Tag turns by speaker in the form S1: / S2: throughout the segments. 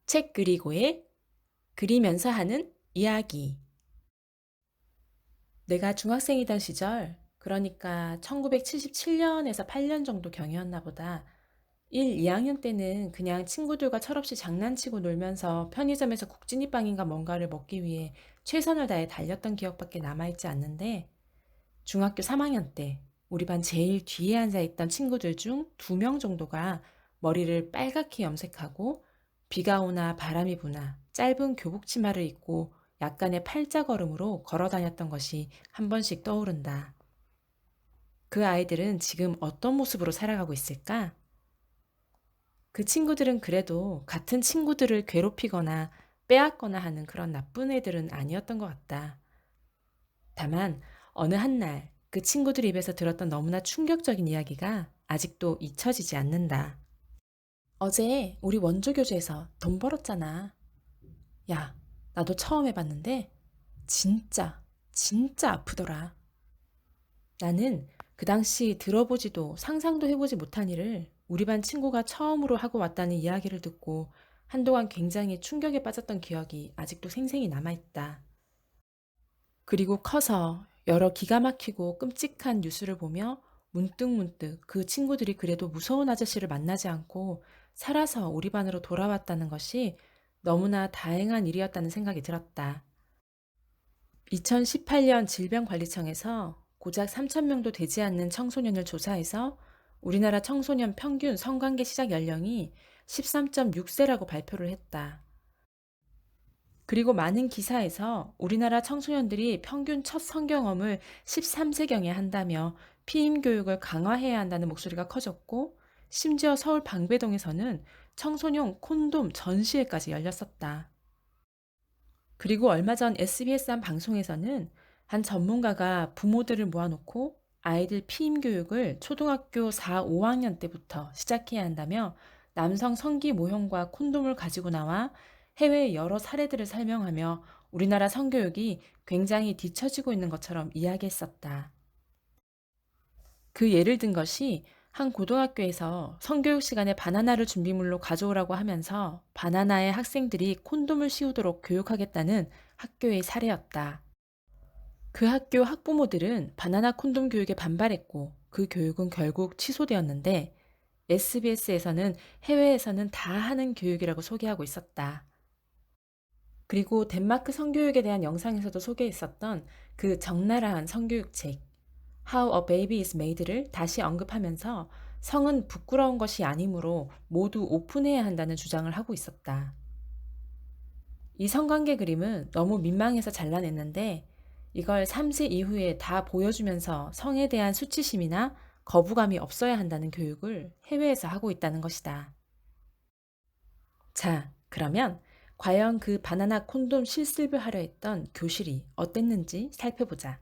S1: 책 그리고의 그리면서 하는 이야기. 내가 중학생이던 시절, 그러니까 1977년에서 8년 정도 경이었나 보다. 1, 2학년 때는 그냥 친구들과 철없이 장난치고 놀면서 편의점에서 국진이빵인가 뭔가를 먹기 위해 최선을 다해 달렸던 기억밖에 남아있지 않는데, 중학교 3학년 때 우리 반 제일 뒤에 앉아 있던 친구들 중 2명 정도가 머리를 빨갛게 염색하고 비가 오나 바람이 부나 짧은 교복 치마를 입고 약간의 팔자걸음으로 걸어 다녔던 것이 한 번씩 떠오른다. 그 아이들은 지금 어떤 모습으로 살아가고 있을까? 그 친구들은 그래도 같은 친구들을 괴롭히거나 빼앗거나 하는 그런 나쁜 애들은 아니었던 것 같다. 다만 어느 한날 그 친구들 입에서 들었던 너무나 충격적인 이야기가 아직도 잊혀지지 않는다. 어제 우리 원조 교재에서 돈 벌었잖아. 야, 나도 처음 해봤는데 진짜 아프더라. 나는 그 당시 들어보지도 상상도 해보지 못한 일을 우리 반 친구가 처음으로 하고 왔다는 이야기를 듣고 한동안 굉장히 충격에 빠졌던 기억이 아직도 생생히 남아있다. 그리고 커서 여러 기가 막히고 끔찍한 뉴스를 보며 문득문득 그 친구들이 그래도 무서운 아저씨를 만나지 않고 살아서 우리 반으로 돌아왔다는 것이 너무나 다행한 일이었다는 생각이 들었다. 2018년 질병관리청에서 고작 3천 명도 되지 않는 청소년을 조사해서 우리나라 청소년 평균 성관계 시작 연령이 13.6세라고 발표를 했다. 그리고 많은 기사에서 우리나라 청소년들이 평균 첫 성경험을 13세경에 한다며 피임 교육을 강화해야 한다는 목소리가 커졌고, 심지어 서울 방배동에서는 청소년 콘돔 전시회까지 열렸었다. 그리고 얼마 전 SBS 한 방송에서는 한 전문가가 부모들을 모아놓고 아이들 피임 교육을 초등학교 4, 5학년 때부터 시작해야 한다며 남성 성기 모형과 콘돔을 가지고 나와 해외의 여러 사례들을 설명하며 우리나라 성교육이 굉장히 뒤처지고 있는 것처럼 이야기했었다. 그 예를 든 것이 한 고등학교에서 성교육 시간에 바나나를 준비물로 가져오라고 하면서 바나나에 학생들이 콘돔을 씌우도록 교육하겠다는 학교의 사례였다. 그 학교 학부모들은 바나나 콘돔 교육에 반발했고 그 교육은 결국 취소되었는데, SBS에서는 해외에서는 다 하는 교육이라고 소개하고 있었다. 그리고 덴마크 성교육에 대한 영상에서도 소개했었던 그 적나라한 성교육 책 How a Baby is Made를 다시 언급하면서 성은 부끄러운 것이 아니므로 모두 오픈해야 한다는 주장을 하고 있었다. 이 성관계 그림은 너무 민망해서 잘라냈는데 이걸 3세 이후에 다 보여주면서 성에 대한 수치심이나 거부감이 없어야 한다는 교육을 해외에서 하고 있다는 것이다. 자, 그러면 과연 그 바나나 콘돔 실습을 하려 했던 교실이 어땠는지 살펴보자.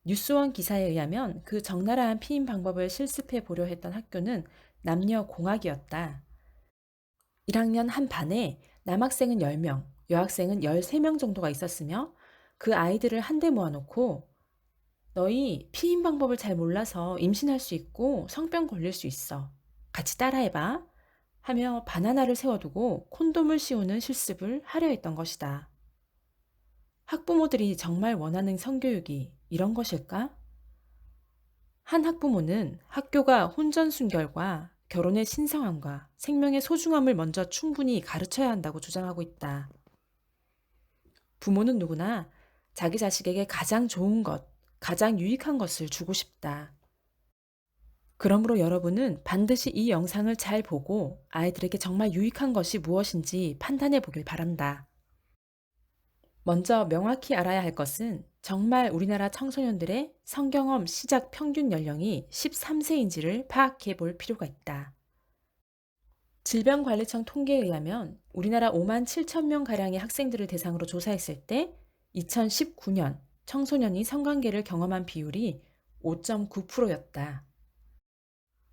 S1: 뉴스원 기사에 의하면 그 적나라한 피임 방법을 실습해 보려 했던 학교는 남녀 공학이었다. 1학년 한 반에 남학생은 10명, 여학생은 13명 정도가 있었으며 그 아이들을 한데 모아놓고 너희 피임 방법을 잘 몰라서 임신할 수 있고 성병 걸릴 수 있어. 같이 따라해봐. 하며 바나나를 세워두고 콘돔을 씌우는 실습을 하려 했던 것이다. 학부모들이 정말 원하는 성교육이 이런 것일까? 한 학부모는 학교가 혼전순결과 결혼의 신성함과 생명의 소중함을 먼저 충분히 가르쳐야 한다고 주장하고 있다. 부모는 누구나 자기 자식에게 가장 좋은 것, 가장 유익한 것을 주고 싶다. 그러므로 여러분은 반드시 이 영상을 잘 보고 아이들에게 정말 유익한 것이 무엇인지 판단해 보길 바란다. 먼저 명확히 알아야 할 것은 정말 우리나라 청소년들의 성경험 시작 평균 연령이 13세인지를 파악해 볼 필요가 있다. 질병관리청 통계에 의하면 우리나라 5만 7천 명 가량의 학생들을 대상으로 조사했을 때 2019년 청소년이 성관계를 경험한 비율이 5.9%였다.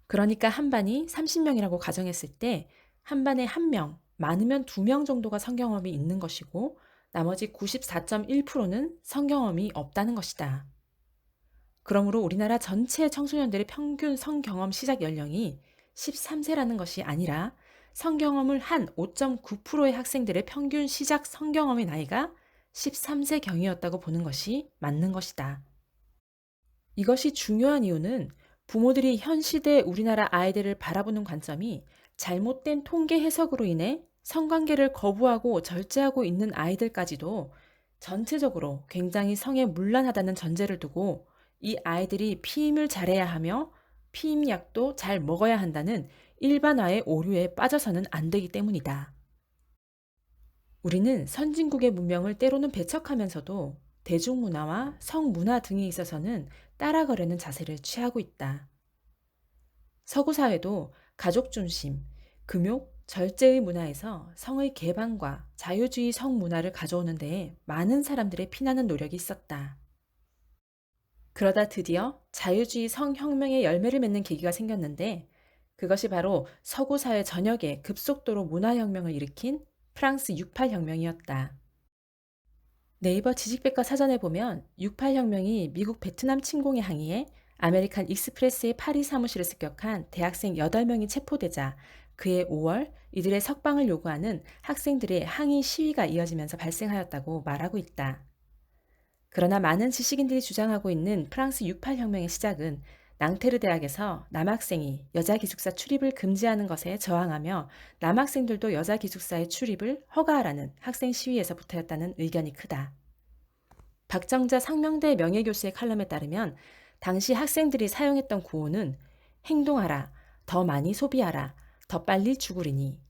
S1: 그러니까 한 반이 30명이라고 가정했을 때 한 반에 1명, 많으면 2명 정도가 성경험이 있는 것이고 나머지 94.1%는 성경험이 없다는 것이다. 그러므로 우리나라 전체 청소년들의 평균 성경험 시작 연령이 13세라는 것이 아니라 성경험을 한 5.9%의 학생들의 평균 시작 성경험의 나이가 13세경이었다고 보는 것이 맞는 것이다. 이것이 중요한 이유는 부모들이 현 시대 우리나라 아이들을 바라보는 관점이 잘못된 통계 해석으로 인해 성관계를 거부하고 절제하고 있는 아이들까지도 전체적으로 굉장히 성에 문란하다는 전제를 두고 이 아이들이 피임을 잘해야 하며 피임약도 잘 먹어야 한다는 일반화의 오류에 빠져서는 안 되기 때문이다. 우리는 선진국의 문명을 때로는 배척하면서도 대중문화와 성문화 등에 있어서는 따라가려는 자세를 취하고 있다. 서구 사회도 가족 중심, 금욕, 절제의 문화에서 성의 개방과 자유주의 성문화를 가져오는 데에 많은 사람들의 피나는 노력이 있었다. 그러다 드디어 자유주의 성혁명의 열매를 맺는 계기가 생겼는데 그것이 바로 서구 사회 전역에 급속도로 문화혁명을 일으킨 프랑스 68혁명이었다. 네이버 지식백과 사전에 보면 68혁명이 미국 베트남 침공에 항의해 아메리칸 익스프레스의 파리 사무실을 습격한 대학생 8명이 체포되자 그해 5월 이들의 석방을 요구하는 학생들의 항의 시위가 이어지면서 발생하였다고 말하고 있다. 그러나 많은 지식인들이 주장하고 있는 프랑스 68혁명의 시작은 낭테르 대학에서 남학생이 여자 기숙사 출입을 금지하는 것에 저항하며 남학생들도 여자 기숙사의 출입을 허가하라는 학생 시위에서부터였다는 의견이 크다. 박정자 상명대 명예교수의 칼럼에 따르면 당시 학생들이 사용했던 구호는 행동하라, 더 많이 소비하라, 더 빨리 죽으리니,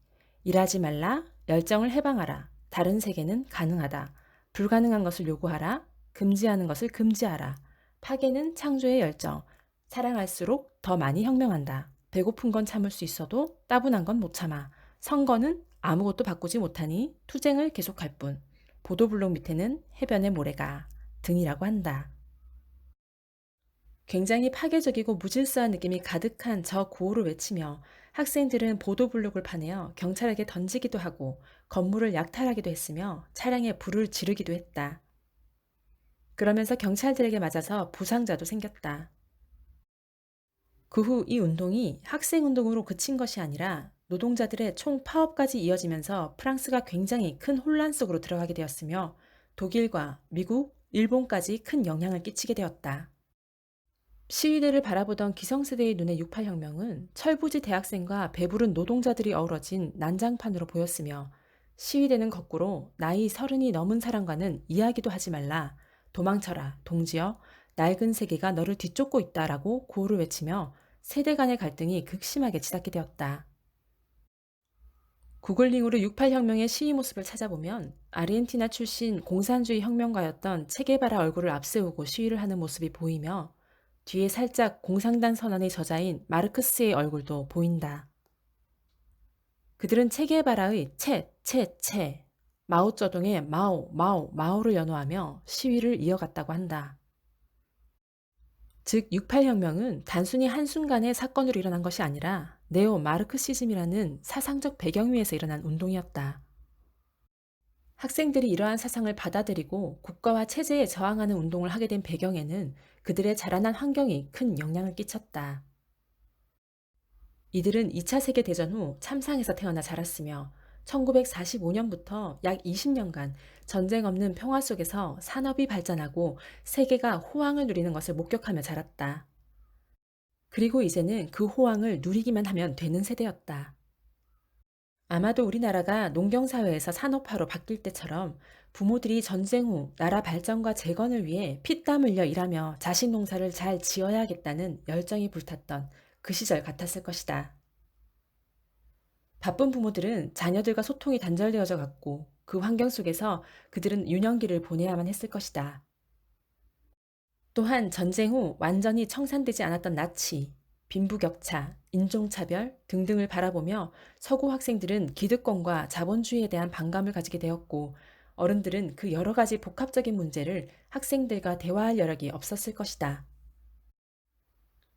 S1: 일하지 말라, 열정을 해방하라, 다른 세계는 가능하다, 불가능한 것을 요구하라, 금지하는 것을 금지하라, 파괴는 창조의 열정, 사랑할수록 더 많이 혁명한다. 배고픈 건 참을 수 있어도 따분한 건 못 참아. 선거는 아무것도 바꾸지 못하니 투쟁을 계속할 뿐. 보도블록 밑에는 해변의 모래가 등이라고 한다. 굉장히 파괴적이고 무질서한 느낌이 가득한 저 구호를 외치며 학생들은 보도블록을 파내어 경찰에게 던지기도 하고 건물을 약탈하기도 했으며 차량에 불을 지르기도 했다. 그러면서 경찰들에게 맞아서 부상자도 생겼다. 그 후 이 운동이 학생운동으로 그친 것이 아니라 노동자들의 총파업까지 이어지면서 프랑스가 굉장히 큰 혼란 속으로 들어가게 되었으며 독일과 미국, 일본까지 큰 영향을 끼치게 되었다. 시위대를 바라보던 기성세대의 눈에 68혁명은 철부지 대학생과 배부른 노동자들이 어우러진 난장판으로 보였으며 시위대는 거꾸로 나이 30이 넘은 사람과는 이야기도 하지 말라, 도망쳐라, 동지여, 낡은 세계가 너를 뒤쫓고 있다라고 구호를 외치며 세대 간의 갈등이 극심하게 치닫게 되었다. 구글링으로 68혁명의 시위 모습을 찾아보면 아르헨티나 출신 공산주의 혁명가였던 체게바라 얼굴을 앞세우고 시위를 하는 모습이 보이며 뒤에 살짝 공산당 선언의 저자인 마르크스의 얼굴도 보인다. 그들은 체게바라의 채, 마오쩌둥의 마오를 연호하며 시위를 이어갔다고 한다. 즉 68혁명은 단순히 한순간의 사건으로 일어난 것이 아니라 네오 마르크시즘이라는 사상적 배경 위에서 일어난 운동이었다. 학생들이 이러한 사상을 받아들이고 국가와 체제에 저항하는 운동을 하게 된 배경에는 그들의 자라난 환경이 큰 영향을 끼쳤다. 이들은 2차 세계대전 후 참상에서 태어나 자랐으며 1945년부터 약 20년간 전쟁 없는 평화 속에서 산업이 발전하고 세계가 호황을 누리는 것을 목격하며 자랐다. 그리고 이제는 그 호황을 누리기만 하면 되는 세대였다. 아마도 우리나라가 농경사회에서 산업화로 바뀔 때처럼 부모들이 전쟁 후 나라 발전과 재건을 위해 피땀 흘려 일하며 자식 농사를 잘 지어야겠다는 열정이 불탔던 그 시절 같았을 것이다. 바쁜 부모들은 자녀들과 소통이 단절되어져 갔고 그 환경 속에서 그들은 유년기를 보내야만 했을 것이다. 또한 전쟁 후 완전히 청산되지 않았던 나치, 빈부격차, 인종차별 등등을 바라보며 서구 학생들은 기득권과 자본주의에 대한 반감을 가지게 되었고 어른들은 그 여러 가지 복합적인 문제를 학생들과 대화할 여력이 없었을 것이다.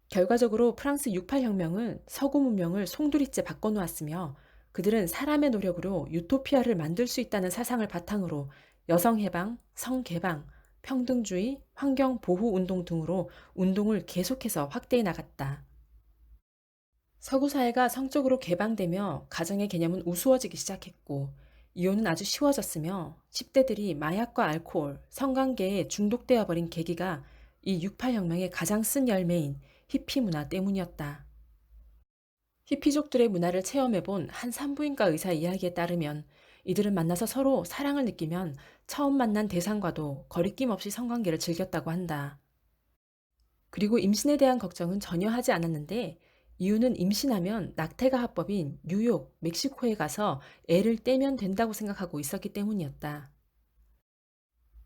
S1: 결과적으로 프랑스 68혁명은 서구 문명을 송두리째 바꿔놓았으며 그들은 사람의 노력으로 유토피아를 만들 수 있다는 사상을 바탕으로 여성해방, 성개방, 평등주의, 환경보호운동 등으로 운동을 계속해서 확대해 나갔다. 서구 사회가 성적으로 개방되며 가정의 개념은 우스워지기 시작했고 이혼은 아주 쉬워졌으며 10대들이 마약과 알코올, 성관계에 중독되어 버린 계기가 이 68혁명의 가장 쓴 열매인 히피 문화 때문이었다. 히피족들의 문화를 체험해본 한 산부인과 의사 이야기에 따르면 이들은 만나서 서로 사랑을 느끼면 처음 만난 대상과도 거리낌 없이 성관계를 즐겼다고 한다. 그리고 임신에 대한 걱정은 전혀 하지 않았는데 이유는 임신하면 낙태가 합법인 뉴욕, 멕시코에 가서 애를 떼면 된다고 생각하고 있었기 때문이었다.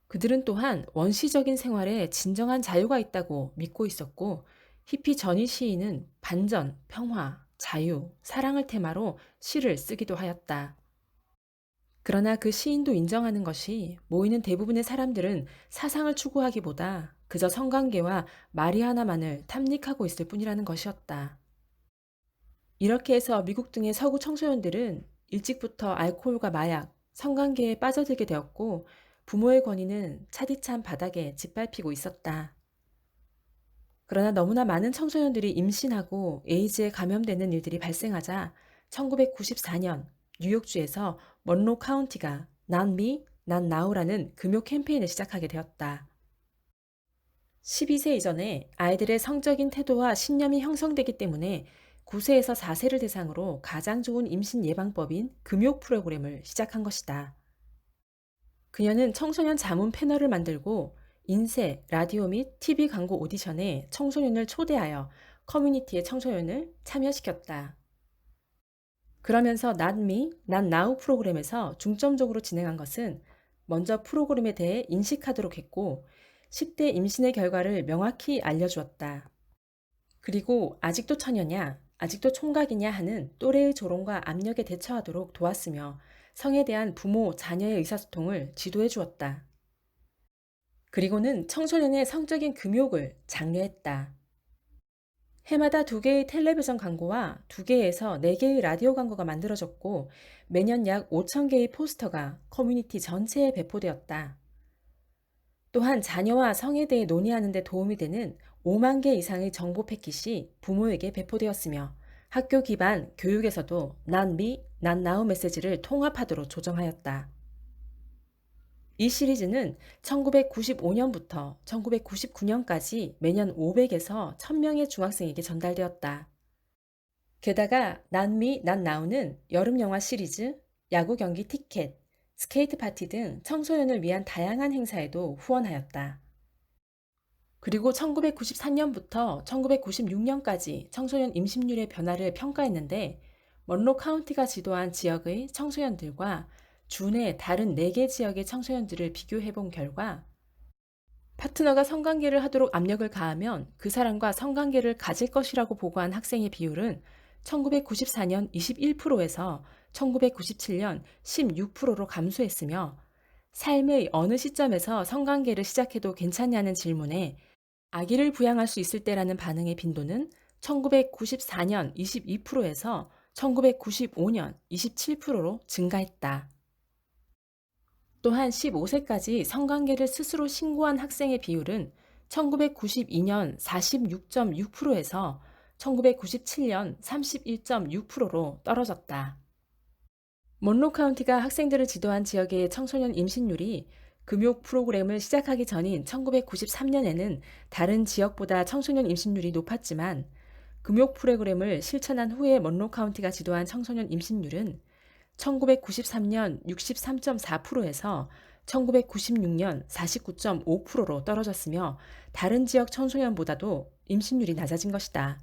S1: 그들은 또한 원시적인 생활에 진정한 자유가 있다고 믿고 있었고 히피 전이 시인은 반전, 평화, 자유, 사랑을 테마로 시를 쓰기도 하였다. 그러나 그 시인도 인정하는 것이 모이는 대부분의 사람들은 사상을 추구하기보다 그저 성관계와 말이 하나만을 탐닉하고 있을 뿐이라는 것이었다. 이렇게 해서 미국 등의 서구 청소년들은 일찍부터 알코올과 마약, 성관계에 빠져들게 되었고 부모의 권위는 차디찬 바닥에 짓밟히고 있었다. 그러나 너무나 많은 청소년들이 임신하고 에이즈에 감염되는 일들이 발생하자 1994년 뉴욕주에서 먼로 카운티가 Not Me, Not Now라는 금요 캠페인을 시작하게 되었다. 12세 이전에 아이들의 성적인 태도와 신념이 형성되기 때문에 9세에서 4세를 대상으로 가장 좋은 임신 예방법인 금요 프로그램을 시작한 것이다. 그녀는 청소년 자문 패널을 만들고 인쇄, 라디오 및 TV 광고 오디션에 청소년을 초대하여 커뮤니티의 청소년을 참여시켰다. 그러면서 Not Me, Not Now 프로그램에서 중점적으로 진행한 것은 먼저 프로그램에 대해 인식하도록 했고 10대 임신의 결과를 명확히 알려주었다. 그리고 아직도 처녀냐, 아직도 총각이냐 하는 또래의 조롱과 압력에 대처하도록 도왔으며 성에 대한 부모, 자녀의 의사소통을 지도해 주었다. 그리고는 청소년의 성적인 금욕을 장려했다. 해마다 2개의 텔레비전 광고와 2개에서 4개의 라디오 광고가 만들어졌고 매년 약 5,000개의 포스터가 커뮤니티 전체에 배포되었다. 또한 자녀와 성에 대해 논의하는 데 도움이 되는 5만 개 이상의 정보 패킷이 부모에게 배포되었으며 학교 기반 교육에서도 Not Me, Not Now 메시지를 통합하도록 조정하였다. 이 시리즈는 1995년부터 1999년까지 매년 500에서 1000명의 중학생에게 전달되었다. 게다가 Not Me, Not Now는 여름 영화 시리즈, 야구 경기 티켓, 스케이트 파티 등 청소년을 위한 다양한 행사에도 후원하였다. 그리고 1993년부터 1996년까지 청소년 임신율의 변화를 평가했는데 먼로 카운티가 지도한 지역의 청소년들과 주 내 다른 4개 지역의 청소년들을 비교해 본 결과 파트너가 성관계를 하도록 압력을 가하면 그 사람과 성관계를 가질 것이라고 보고한 학생의 비율은 1994년 21%에서 1997년 16%로 감소했으며 삶의 어느 시점에서 성관계를 시작해도 괜찮냐는 질문에 아기를 부양할 수 있을 때라는 반응의 빈도는 1994년 22%에서 1995년 27%로 증가했다. 또한 15세까지 성관계를 스스로 신고한 학생의 비율은 1992년 46.6%에서 1997년 31.6%로 떨어졌다. 먼로 카운티가 학생들을 지도한 지역의 청소년 임신율이 금욕 프로그램을 시작하기 전인 1993년에는 다른 지역보다 청소년 임신율이 높았지만 금욕 프로그램을 실천한 후에 먼로 카운티가 지도한 청소년 임신율은 1993년 63.4%에서 1996년 49.5%로 떨어졌으며 다른 지역 청소년보다도 임신율이 낮아진 것이다.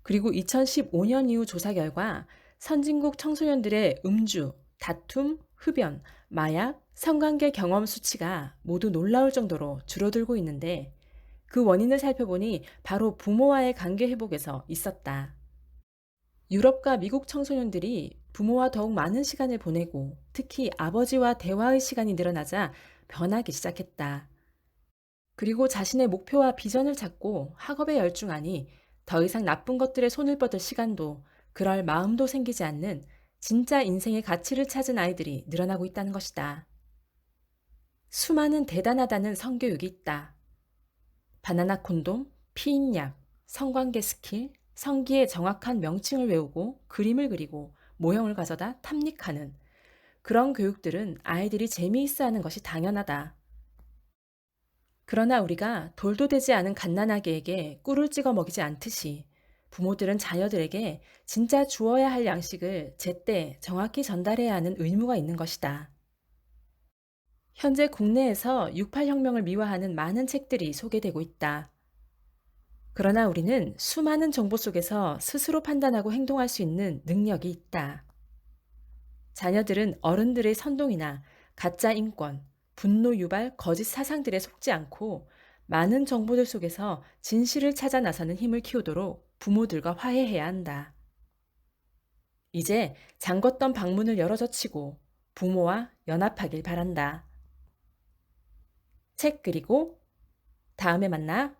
S1: 그리고 2015년 이후 조사 결과 선진국 청소년들의 음주, 다툼, 흡연, 마약, 성관계 경험 수치가 모두 놀라울 정도로 줄어들고 있는데 그 원인을 살펴보니 바로 부모와의 관계 회복에서 있었다. 유럽과 미국 청소년들이 부모와 더욱 많은 시간을 보내고 특히 아버지와 대화의 시간이 늘어나자 변하기 시작했다. 그리고 자신의 목표와 비전을 찾고 학업에 열중하니 더 이상 나쁜 것들에 손을 뻗을 시간도 그럴 마음도 생기지 않는 진짜 인생의 가치를 찾은 아이들이 늘어나고 있다는 것이다. 수많은 대단하다는 성교육이 있다. 바나나 콘돔, 피임약, 성관계 스킬, 성기의 정확한 명칭을 외우고 그림을 그리고 모형을 가져다 탐닉하는 그런 교육들은 아이들이 재미있어 하는 것이 당연하다. 그러나 우리가 돌도 되지 않은 갓난아기에게 꿀을 찍어 먹이지 않듯이 부모들은 자녀들에게 진짜 주어야 할 양식을 제때 정확히 전달해야 하는 의무가 있는 것이다. 현재 국내에서 68혁명을 미화하는 많은 책들이 소개되고 있다. 그러나 우리는 수많은 정보 속에서 스스로 판단하고 행동할 수 있는 능력이 있다. 자녀들은 어른들의 선동이나 가짜 인권, 분노 유발, 거짓 사상들에 속지 않고 많은 정보들 속에서 진실을 찾아 나서는 힘을 키우도록 부모들과 화해해야 한다. 이제 잠궜던 방문을 열어젖히고 부모와 연합하길 바란다. 책 그리고 다음에 만나.